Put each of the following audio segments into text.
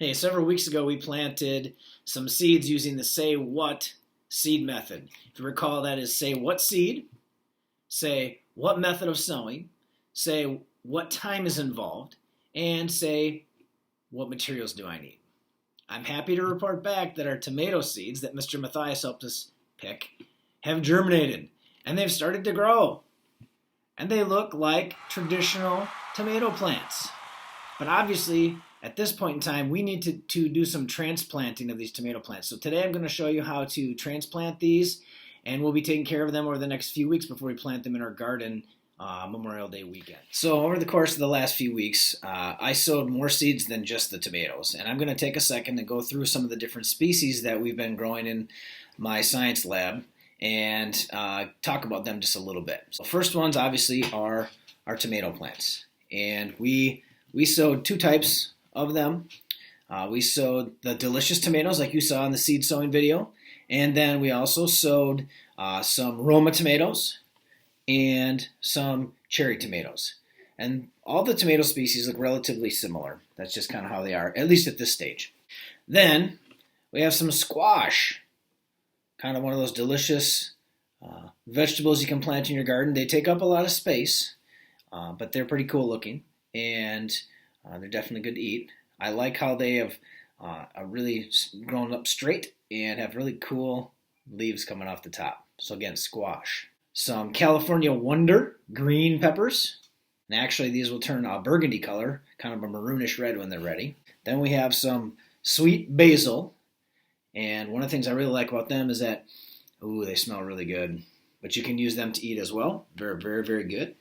Hey, several weeks ago we planted some seeds using the say what seed method. If you recall, that is say what seed, say what method of sowing, say what time is involved, and say what materials do I need. I'm happy to report back that our tomato seeds that Mr. Matthias helped us pick have germinated and they've started to grow. And they look like traditional tomato plants. But obviously, at this point in time, we need to do some transplanting of these tomato plants. So today I'm going to show you how to transplant these, and we'll be taking care of them over the next few weeks before we plant them in our garden Memorial Day weekend. So over the course of the last few weeks, I sowed more seeds than just the tomatoes. And I'm going to take a second to go through some of the different species that we've been growing in my science lab and talk about them just a little bit. So first ones obviously are our tomato plants. And we sowed two types of them. We sowed the delicious tomatoes like you saw in the seed sowing video. And then we also sowed some Roma tomatoes and some cherry tomatoes. And all the tomato species look relatively similar. That's just kind of how they are, at least at this stage. Then we have some squash, kind of one of those delicious vegetables you can plant in your garden. They take up a lot of space, but they're pretty cool looking, and they're definitely good to eat. I like how they have really grown up straight and have really cool leaves coming off the top. So again, squash. Some California Wonder green peppers. And actually these will turn a burgundy color, kind of a maroonish red when they're ready. Then we have some sweet basil. And one of the things I really like about them is that, ooh, they smell really good. But you can use them to eat as well. Very, very, very good.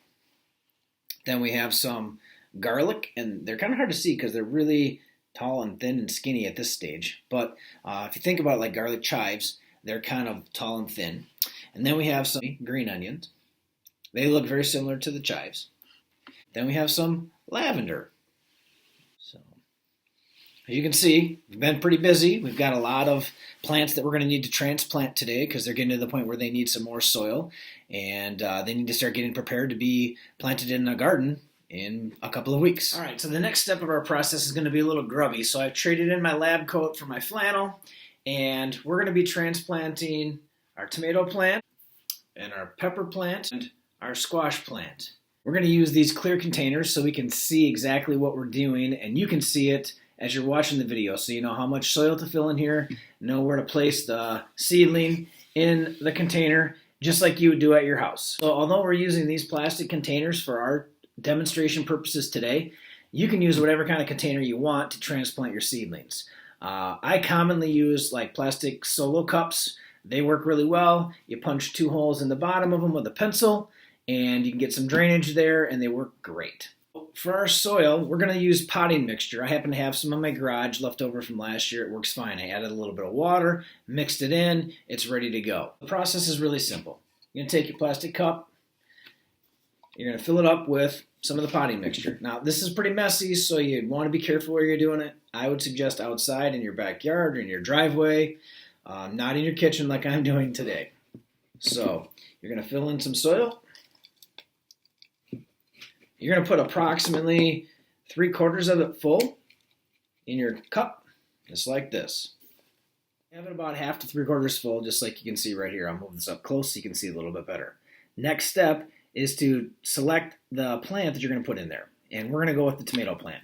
Then we have some garlic, and they're kind of hard to see because they're really tall and thin and skinny at this stage. But if you think about it like garlic chives, they're kind of tall and thin. And then we have some green onions. They look very similar to the chives. Then we have some lavender. So as you can see, we've been pretty busy. We've got a lot of plants that we're going to need to transplant today because they're getting to the point where they need some more soil. And they need to start getting prepared to be planted in a garden in a couple of weeks. All right, so the next step of our process is going to be a little grubby. So I've traded in my lab coat for my flannel, and we're going to be transplanting our tomato plant and our pepper plant and our squash plant. We're going to use these clear containers so we can see exactly what we're doing, and you can see it as you're watching the video, so you know how much soil to fill in here, know where to place the seedling in the container, just like you would do at your house. So although we're using these plastic containers for our demonstration purposes today, you can use whatever kind of container you want to transplant your seedlings. I commonly use like plastic solo cups. They work really well. You punch 2 holes in the bottom of them with a pencil, and you can get some drainage there, and they work great. For our soil, we're going to use potting mixture. I happen to have some in my garage left over from last year. It works fine. I added a little bit of water, mixed it in, it's ready to go. The process is really simple. You're going to take your plastic cup, you're going to fill it up with some of the potting mixture. Now, this is pretty messy, so you want to be careful where you're doing it. I would suggest outside in your backyard or in your driveway, not in your kitchen like I'm doing today. So, you're going to fill in some soil. You're going to put approximately 3/4 of it full in your cup, just like this. Have it about half to 3/4 full, just like you can see right here. I'll move this up close so you can see a little bit better. Next step is to select the plant that you're going to put in there. And we're going to go with the tomato plant.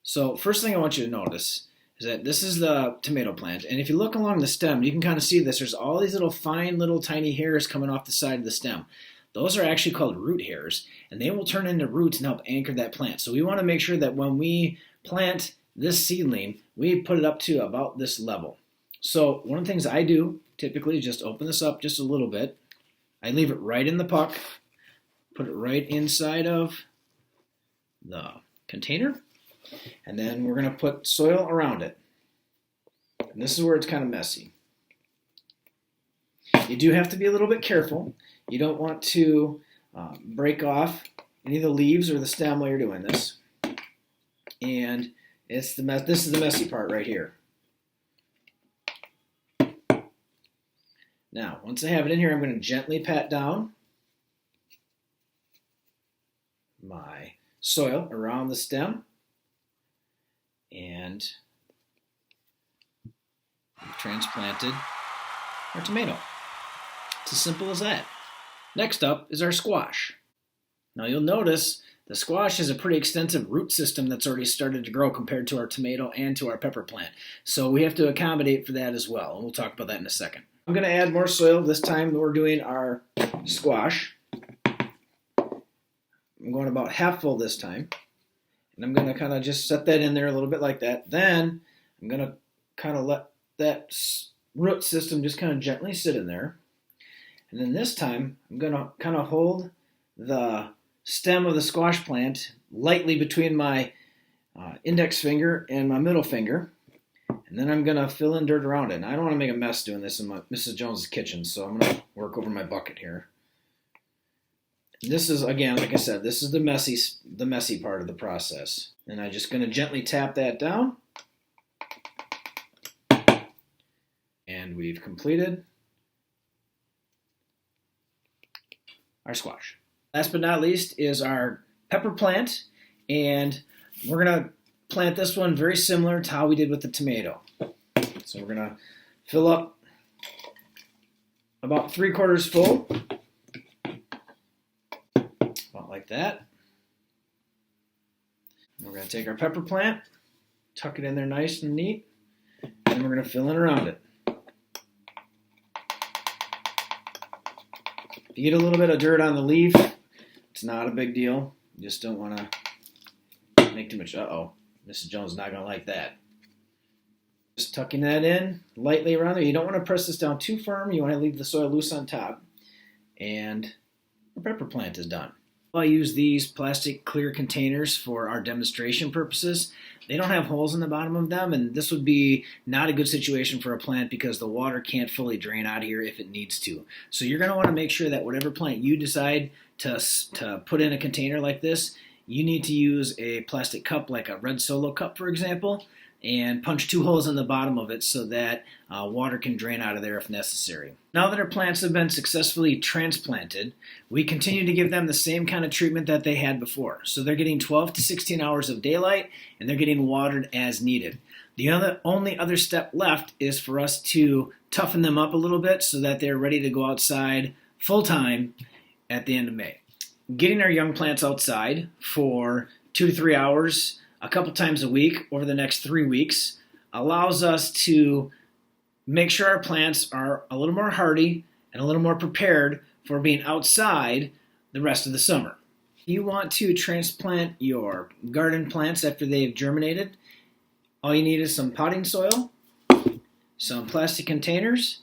So first thing I want you to notice is that this is the tomato plant. And if you look along the stem, you can kind of see this. There's all these little fine little tiny hairs coming off the side of the stem. Those are actually called root hairs, and they will turn into roots and help anchor that plant. So we want to make sure that when we plant this seedling, we put it up to about this level. So one of the things I do typically is just open this up just a little bit. I leave it right in the puck, put it right inside of the container, and then we're going to put soil around it. And this is where it's kind of messy. You do have to be a little bit careful. You don't want to break off any of the leaves or the stem while you're doing this. And this is the messy part right here. Now, once I have it in here, I'm going to gently pat down my soil around the stem. And transplanted our tomato. It's as simple as that. Next up is our squash. Now you'll notice the squash has a pretty extensive root system that's already started to grow compared to our tomato and to our pepper plant. So we have to accommodate for that as well, and we'll talk about that in a second. I'm going to add more soil this time. We're doing our squash. I'm going about half full this time. And I'm going to kind of just set that in there a little bit like that. Then I'm going to kind of let that root system just kind of gently sit in there. And then this time I'm going to kind of hold the stem of the squash plant lightly between my index finger and my middle finger. And then I'm going to fill in dirt around it. And I don't want to make a mess doing this in my Mrs. Jones's kitchen, so I'm going to work over my bucket here. This is, again, like I said, this is the messy part of the process. And I'm just going to gently tap that down. And we've completed our squash. Last but not least is our pepper plant. And we're going to plant this one very similar to how we did with the tomato. So we're going to fill up about 3/4 full. Like that. We're going to take our pepper plant, tuck it in there nice and neat, and we're going to fill in around it. If you get a little bit of dirt on the leaf, it's not a big deal. You just don't want to make too much. Uh-oh, Mrs. Jones is not going to like that. Just tucking that in lightly around there. You don't want to press this down too firm. You want to leave the soil loose on top. And our pepper plant is done. I use these plastic clear containers for our demonstration purposes. They don't have holes in the bottom of them, and this would be not a good situation for a plant because the water can't fully drain out of here if it needs to. So you're going to want to make sure that whatever plant you decide to put in a container like this, you need to use a plastic cup like a red Solo cup, for example, and punch 2 holes in the bottom of it so that water can drain out of there if necessary. Now that our plants have been successfully transplanted, we continue to give them the same kind of treatment that they had before. So they're getting 12 to 16 hours of daylight and they're getting watered as needed. The only other step left is for us to toughen them up a little bit so that they're ready to go outside full time at the end of May. Getting our young plants outside for 2 to 3 hours a couple times a week over the next 3 weeks allows us to make sure our plants are a little more hardy and a little more prepared for being outside the rest of the summer. If you want to transplant your garden plants after they've germinated, all you need is some potting soil, some plastic containers,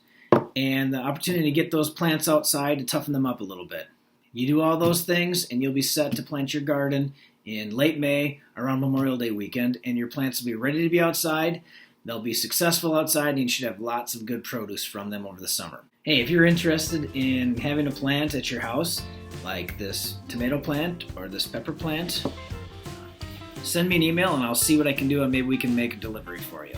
and the opportunity to get those plants outside to toughen them up a little bit. You do all those things and you'll be set to plant your garden in late May around Memorial Day weekend, and your plants will be ready to be outside. They'll be successful outside, and you should have lots of good produce from them over the summer. Hey, if you're interested in having a plant at your house, like this tomato plant or this pepper plant, send me an email and I'll see what I can do, and maybe we can make a delivery for you.